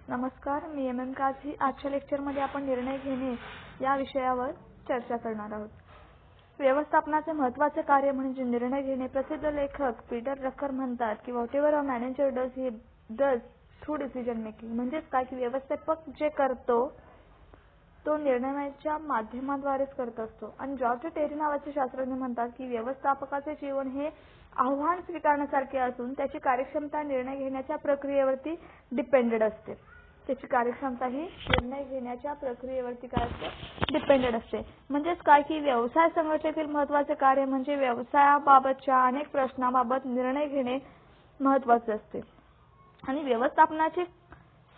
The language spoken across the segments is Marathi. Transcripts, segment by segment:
नमस्कार, मी एम काझी. आजच्या लेक्चरमध्ये आपण निर्णय घेणे या विषयावर चर्चा करणार आहोत. व्यवस्थापनाचे महत्त्वाचे कार्य म्हणजे निर्णय घेणे. प्रसिद्ध लेखक पीटर ड्रकर म्हणतात की whatever a manager does he does through decision making. म्हणजेच काय की व्यवस्थापक जे करतो तो निर्णयाच्या माध्यमाद्वारेच करत असतो. आणि जॉर्ज टेरी नावाचे शास्त्रज्ञ म्हणतात की व्यवस्थापकाचे जीवन हे आव्हान स्वीकारण्यासारखे असून त्याची कार्यक्षमता निर्णय घेण्याच्या प्रक्रियेवरती डिपेंडेड असते. त्याची कार्यक्षमता ही निर्णय घेण्याच्या प्रक्रियेवरती काय असते? डिपेंडेड असते. म्हणजेच काय की व्यवसाय संघटनेतील महत्त्वाचे कार्य म्हणजे व्यवसायाबाबतच्या अनेक प्रश्नांबाबत निर्णय घेणे महत्त्वाचे असते. आणि व्यवस्थापनाचे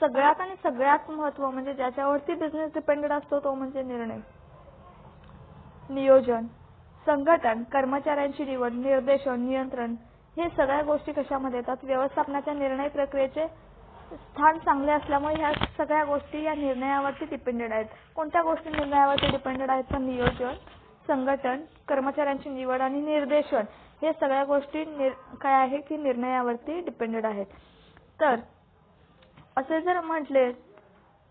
सगळ्यात महत्त्व म्हणजे ज्याच्यावरती बिझनेस डिपेंडेड असतो तो म्हणजे निर्णय. नियोजन, संघटन, कर्मचाऱ्यांची निवड, निर्देशन, नियंत्रण हे सगळ्या गोष्टी कशामध्ये येतात? व्यवस्थापनाच्या निर्णय प्रक्रियेचे स्थान चांगले असल्यामुळे ह्या सगळ्या गोष्टी या निर्णयावरती डिपेंडेड आहेत. कोणत्या गोष्टी निर्णयावरती डिपेंडेड आहेत? तर नियोजन, संघटन, कर्मचाऱ्यांची निवड आणि निर्देशन हे सगळ्या गोष्टी काय आहे की निर्णयावरती डिपेंडेड आहेत. तर असे जर म्हटले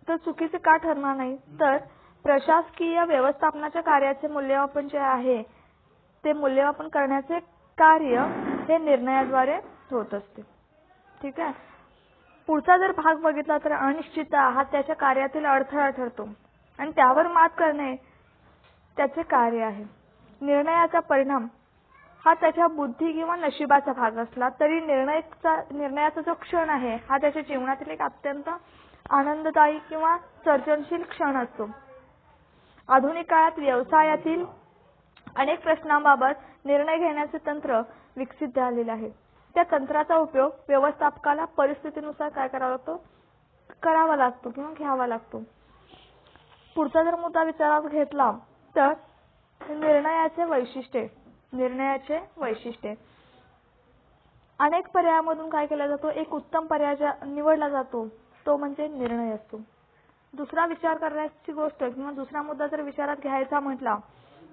तर चुकीचे का ठरणार नाही? तर प्रशासकीय व्यवस्थापनाच्या कार्याचे मूल्यमापन जे आहे ते मूल्यमापन करण्याचे कार्य हे निर्णयाद्वारे होत असते. ठीक आहे. पुढचा जर भाग बघितला तर अनिश्चितता हा त्याच्या कार्यातील अडथळा ठरतो आणि त्यावर मात करणे त्याचे कार्य आहे. निर्णयाचा परिणाम हा त्याच्या बुद्धी किंवा नशिबाचा भाग असला तरी निर्णयाचा जो क्षण आहे हा त्याच्या जीवनातील एक अत्यंत आनंददायी किंवा सर्जनशील क्षण असतो. आधुनिक काळात व्यवसायातील अनेक प्रश्नांबाबत निर्णय घेण्याचे तंत्र विकसित झालेले आहे. त्या तंत्राचा उपयोग व्यवस्थापकाला परिस्थितीनुसार काय करावा लागतो किंवा घ्यावा लागतो. पुढचा जर मुद्दा विचारात घेतला तर निर्णयाचे वैशिष्ट्ये. अनेक पर्यायामधून काय केला जातो? एक उत्तम पर्याय निवडला जातो तो म्हणजे निर्णय असतो. दुसरा विचार करण्याची गोष्ट किंवा दुसरा मुद्दा जर विचारात घ्यायचा म्हटला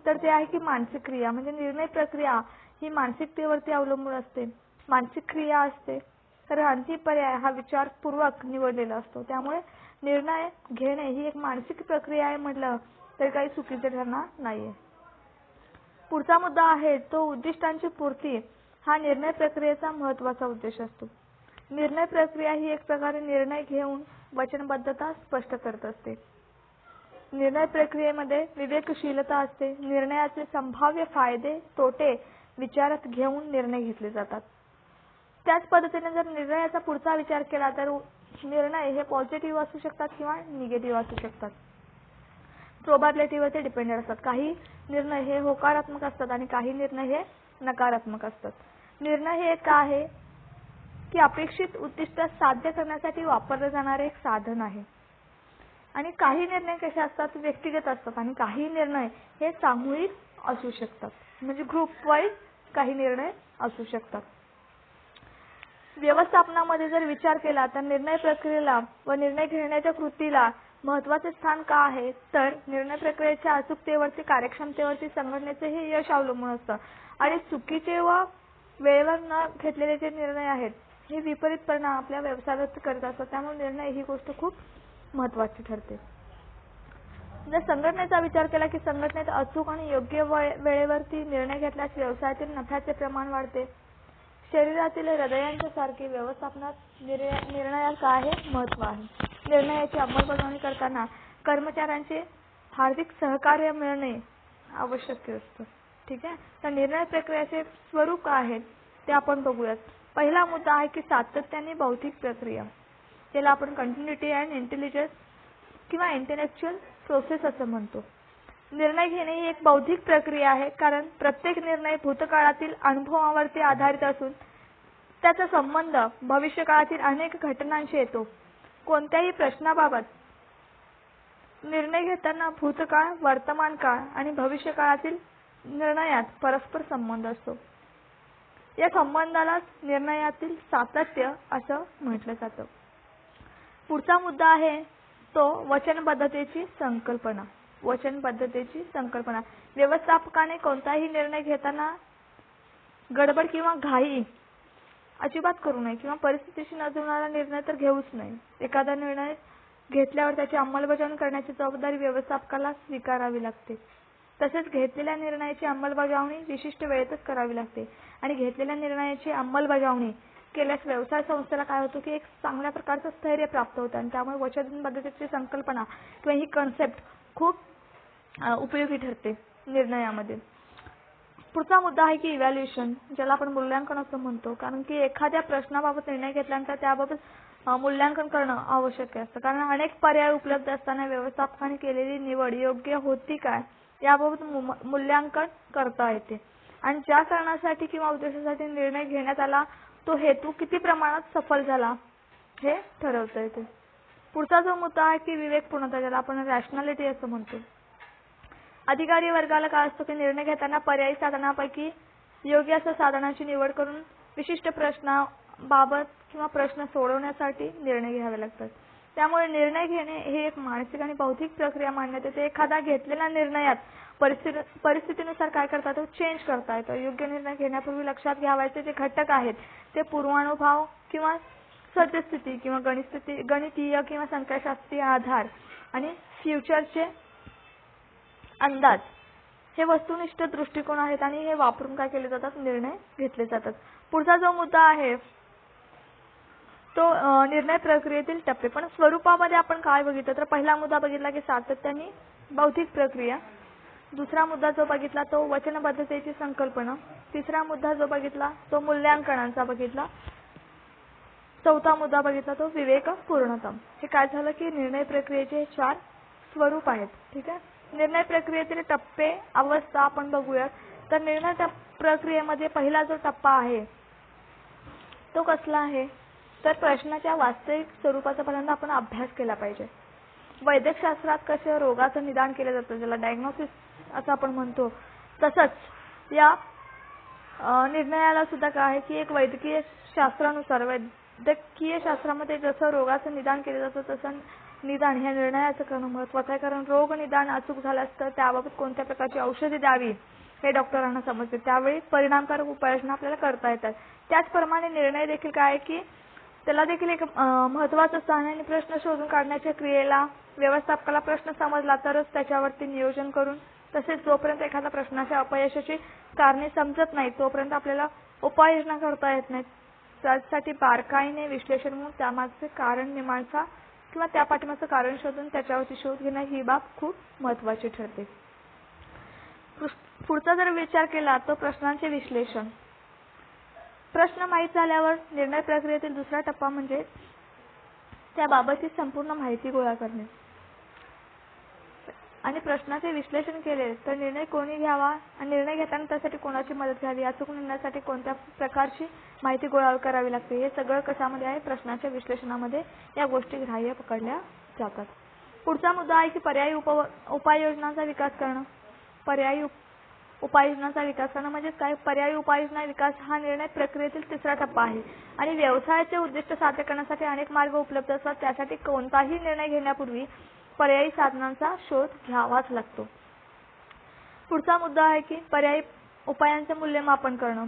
तर ते आहे की मानसिक क्रिया. म्हणजे निर्णय प्रक्रिया ही मानसिकतेवरती अवलंबून असते. मानसिक क्रिया असते तर अंतिम पर्याय हा विचारपूर्वक निवडलेला असतो. त्यामुळे निर्णय घेणे ही एक मानसिक प्रक्रिया आहे म्हटलं तर काही चुकीचे ठरणार नाहीये. पुढचा मुद्दा आहे तो उद्दिष्टांची पूर्ती हा निर्णय प्रक्रियेचा महत्त्वाचा उद्देश असतो. निर्णय प्रक्रिया ही एक प्रकारे निर्णय घेऊन वचनबद्धता स्पष्ट करत असते. निर्णय प्रक्रियेमध्ये विवेकशीलता असते. निर्णयाचे संभाव्य फायदे तोटे विचारात घेऊन निर्णय घेतले जातात. त्याच पद्धतीने जर निर्णयाचा पुढचा विचार केला तर निर्णय हे पॉझिटिव्ह असू शकतात किंवा निगेटिव्ह असू शकतात. प्रोबॅबिलिटीवरती डिपेंडेड असतात. काही निर्णय हे होकारात्मक असतात आणि काही निर्णय हे नकारात्मक असतात. निर्णय हे एक आहे की अपेक्षित उद्दिष्ट साध्य करण्यासाठी वापरले जाणारे एक साधन आहे. आणि काही निर्णय कसे असतात? व्यक्तिगत असतात आणि काही निर्णय हे सामूहिक असू शकतात. म्हणजे ग्रुप वाईज काही निर्णय असू शकतात. व्यवस्थापनामध्ये जर विचार केला तर निर्णय प्रक्रियेला व निर्णय घेण्याच्या कृतीला महत्त्वाचे स्थान का आहे? तर निर्णय प्रक्रियेच्या अचूकतेवरती, कार्यक्षमतेवरती संघटनेचे हे यश अवलंबून असतं. आणि चुकीचे व वेळेवर न घेतलेले जे निर्णय आहेत हे विपरीत परिणाम आपल्या व्यवसायावरती करत असतात. त्यामुळे निर्णय ही गोष्ट खूप महत्त्वाची ठरते. जर संघटनेचा विचार केला की संघटनेत अचूक आणि योग्य वेळेवरती निर्णय घेतल्यास व्यवसायातील नफ्याचे प्रमाण वाढते. शरीरातील हृदयांच्या सारखे व्यवस्थापनात निर्णयाला काय महत्त्व आहे? निर्णयाची अंमलबजावणी करताना कर्मचाऱ्यांचे हार्दिक सहकार्य मिळणे आवश्यक असतं. ठीक आहे. तर निर्णय प्रक्रियेचे स्वरूप काय आहेत ते आपण बघूयात. पहिला मुद्दा आहे की सातत्याने बौद्धिक प्रक्रिया. त्याला आपण कंटिन्युटी अँड इंटेलिजन्स किंवा इंटेलेक्च्युअल प्रोसेस असं म्हणतो. निर्णय घेणे ही एक बौद्धिक प्रक्रिया आहे कारण प्रत्येक निर्णय भूतकाळातील अनुभवावरती आधारित असून त्याचा संबंध भविष्यकाळातील अनेक घटनांशी येतो. कोणत्याही प्रश्नाबाबत निर्णय घेताना भूतकाळ, वर्तमान काळ आणि भविष्यकाळातील निर्णयात परस्पर संबंध असतो. या संबंधालाच निर्णयातील सातत्य असं म्हटलं जातं. पुढचा मुद्दा आहे तो वचनबद्धतेची संकल्पना. व्यवस्थापकाने कोणताही निर्णय घेताना गडबड किंवा घाई अजिबात करू नये किंवा परिस्थितीशी न जुळणारा निर्णय तर घेऊच नये. एखादा निर्णय घेतल्यावर त्याची अंमलबजावणी करण्याची जबाबदारी व्यवस्थापकाला स्वीकारावी लागते. तसेच घेतलेल्या निर्णयाची अंमलबजावणी विशिष्ट वेळेतच करावी लागते आणि घेतलेल्या निर्णयाची अंमलबजावणी केल्यास व्यवसाय संस्थेला काय होतं की एक चांगल्या प्रकारचं स्थैर्य प्राप्त होतं आणि त्यामुळे वचनबद्धतेची संकल्पना किंवा ही कन्सेप्ट खूप उपयोगी ठरते निर्णयामध्ये. पुढचा मुद्दा आहे की इव्हॅल्युएशन, ज्याला आपण मूल्यांकन असं म्हणतो. कारण की एखाद्या प्रश्नाबाबत निर्णय घेतल्यानंतर त्याबाबत मूल्यांकन करणं आवश्यक असतं. कारण अनेक पर्याय उपलब्ध असताना व्यवस्थापकाने केलेली निवड योग्य होती काय याबाबत मूल्यांकन करता येते आणि ज्या कारणासाठी किंवा उद्देशासाठी निर्णय घेण्यात आला तो हेतू किती प्रमाणात सफल झाला हे ठरवता येते. पुढचा जो मुद्दा आहे की विवेकपूर्णता, ज्याला आपण रॅशनॅलिटी असं म्हणतो. अधिकारी वर्गाला काय असतं की निर्णय घेताना पर्यायी साधनांपैकी योग्य अशा साधनाची निवड करून विशिष्ट प्रश्नाबाबत किंवा प्रश्न सोडवण्यासाठी निर्णय घ्यावे लागतात. त्यामुळे निर्णय घेणे हे एक मानसिक आणि बौद्धिक प्रक्रिया मानण्यात येते. एखादा घेतलेल्या निर्णयात परिस्थितीनुसार काय करता येतं, चेंज करता येतं. योग्य निर्णय घेण्यापूर्वी लक्षात घ्यावयाचे जे घटक आहेत ते पूर्वानुभव किंवा सद्यस्थिती किंवा गणितीय किंवा संख्याशास्त्रीय आधार आणि फ्युचरचे अंदाज हे वस्तुनिष्ठ दृष्टिकोन आहेत आणि हे वापरून काय केले जातात, निर्णय घेतले जातात. पुढचा जो मुद्दा आहे तो निर्णय प्रक्रियेतील टप्पे. पण स्वरूपामध्ये आपण काय बघितलं तर पहिला मुद्दा बघितला की सातत्याने बौद्धिक प्रक्रिया. दुसरा मुद्दा जो बघितला तो वचनबद्धतेची संकल्पना. तिसरा मुद्दा जो बघितला तो मूल्यांकनाचा बघितला. चौथा मुद्दा बघितला तो विवेकपूर्णता. हे काय झालं की निर्णय प्रक्रियेचे 4 स्वरूप आहेत. ठीक आहे. निर्णय प्रक्रियेतील टप्पे अवस्था आपण बघूयात. तर निर्णय प्रक्रियेमध्ये पहिला जो टप्पा आहे तो कसला आहे तर प्रश्नाच्या वास्तविक स्वरूपाचा पहिल्यांदा आपण अभ्यास केला पाहिजे. वैद्यकशास्त्रात कसे रोगाचं निदान केलं जातं ज्याला डायग्नोसिस असं आपण म्हणतो, तसंच या निर्णयाला सुद्धा काय आहे की एक वैद्यकीय शास्त्रानुसार वैद्यकीय शास्त्रामध्ये जसं रोगाचं निदान केलं जातं तसं निदान ह्या निर्णयाचं करणं महत्त्वाचं आहे. कारण रोग निदान अचूक झालं असतं त्याबाबत कोणत्या प्रकारची औषधी द्यावी हे डॉक्टरांना समजते. त्यावेळी परिणामकारक उपाययोजना आपल्याला करता येतात. त्याचप्रमाणे निर्णय देखील काय आहे की त्याला देखील एक महत्त्वाचं स्थान आहे आणि प्रश्न शोधून काढण्याच्या क्रियेला व्यवस्थापकाला प्रश्न समजला तरच त्याच्यावरती नियोजन करून तसेच जोपर्यंत एखाद्या प्रश्नाच्या अपयशाची कारणे समजत नाही तोपर्यंत आपल्याला उपाययोजना करता येत नाही. त्यासाठी बारकाईने विश्लेषण म्हणून त्यामागचे कारण मीमांसा किंवा त्या पाठीमागचं कारण शोधून त्याच्यावरती शोध घेणं ही बाब खूप महत्त्वाची ठरते. पुढचा जर विचार केला तो प्रश्नांचे विश्लेषण. प्रश्न माहीत झाल्यावर निर्णय प्रक्रियेतील दुसरा टप्पा म्हणजे त्याबाबतची संपूर्ण माहिती गोळा करणे आणि प्रश्नाचे विश्लेषण केले तर निर्णय कोणी घ्यावा आणि निर्णय घेताना त्यासाठी कोणाची मदत घ्यावी अचूक निर्णयासाठी कोणत्या प्रकारची माहिती गोळा करावी लागते हे सगळं कशामध्ये आहे प्रश्नाच्या विश्लेषणामध्ये या गोष्टी ग्राह्य पकडल्या जातात. पुढचा मुद्दा आहे की पर्यायी उपाययोजनांचा विकास करणं. पर्यायी उपाययोजनांचा विकास करणं म्हणजे काय, पर्यायी उपाययोजना विकास हा निर्णय प्रक्रियेतील तिसरा टप्पा आहे आणि व्यवसायाचे उद्दिष्ट साध्य करण्यासाठी अनेक मार्ग उपलब्ध असतात. त्यासाठी कोणताही निर्णय घेण्यापूर्वी पर्यायी साधनांचा शोध घ्यावाच लागतो. पुढचा मुद्दा आहे की पर्यायी उपायांचे मूल्यमापन करणं.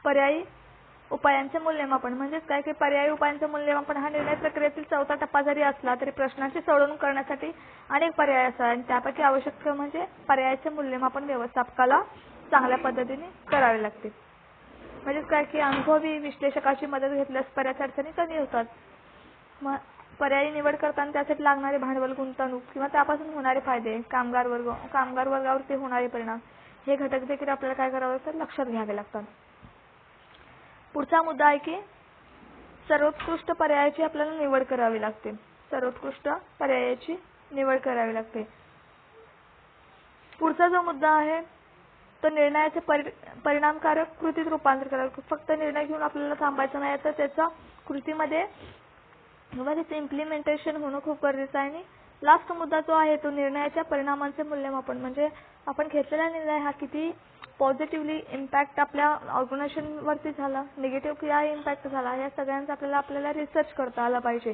पर्यायी उपायांचे मूल्यमापन म्हणजे काय की पर्यायी उपायांचे मूल्यमापन हा निर्णय प्रक्रियेतील चौथा टप्पा जरी असला तरी प्रश्नाची सोडवणूक करण्यासाठी अनेक पर्याय असतात आणि त्यापैकी आवश्यक म्हणजे पर्यायाचे मूल्यमापन व्यवस्थापकाला चांगल्या पद्धतीने करावे लागते. म्हणजे काय की अनुभवी विश्लेषकाची मदत घेतल्यास बऱ्याच अडचणी कमी होतात. मग पर्यायी निवड करताना त्यासाठी लागणारे भांडवल, गुंतवणूक किंवा त्यापासून होणारे फायदे, कामगार वर्गावरती होणारे परिणाम हे घटक देखील आपल्याला काय करावे लागतात, लक्षात घ्यावे लागतात. पुढचा मुद्दा आहे की सर्वोत्कृष्ट पर्यायाची आपल्याला निवड करावी लागते. सर्वोत्कृष्ट पर्यायाची निवड करावी लागते. पुढचा जो मुद्दा आहे तो निर्णयाचे परिणामकारक कृतीत रूपांतर करावे. फक्त निर्णय घेऊन आपल्याला थांबायचं नाही तर त्याचा कृतीमध्ये किंवा त्याचे इम्प्लिमेंटेशन होणं खूप गरजेचं आहे. आणि लास्ट मुद्दा जो आहे तो निर्णयाच्या परिणामांचे मूल्यमापन म्हणजे आपण घेतलेला निर्णय हा किती पॉझिटिव्हली इम्पॅक्ट आपल्या ऑर्गनायझेशनवरती झाला, निगेटिव्ह काय इम्पॅक्ट झाला या सगळ्यांचा आपल्याला रिसर्च करता आला पाहिजे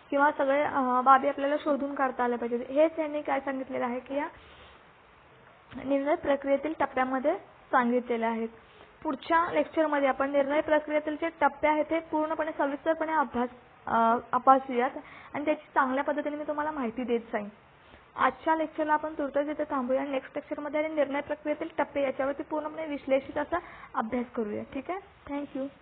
किंवा सगळे बाबी आपल्याला शोधून काढता आल्या पाहिजे. हेच यांनी काय सांगितलेलं आहे की या निर्णय प्रक्रियेतील टप्प्यामध्ये सांगितलेले आहेत. पुढच्या लेक्चरमध्ये आपण निर्णय प्रक्रियेतील जे टप्पे आहेत ते पूर्णपणे सविस्तरपणे अभ्यासूयात आणि त्याची चांगल्या पद्धतीने मी तुम्हाला माहिती देत जाईन. आजच्या लेक्चरला आपण तुर्तास इथे थांबूया. नेक्स्ट लेक्चरमध्ये निर्णय प्रक्रियेतील टप्पे याच्यावरती पूर्णपणे विश्लेषित असा अभ्यास करूया. ठीक आहे. थँक्यू.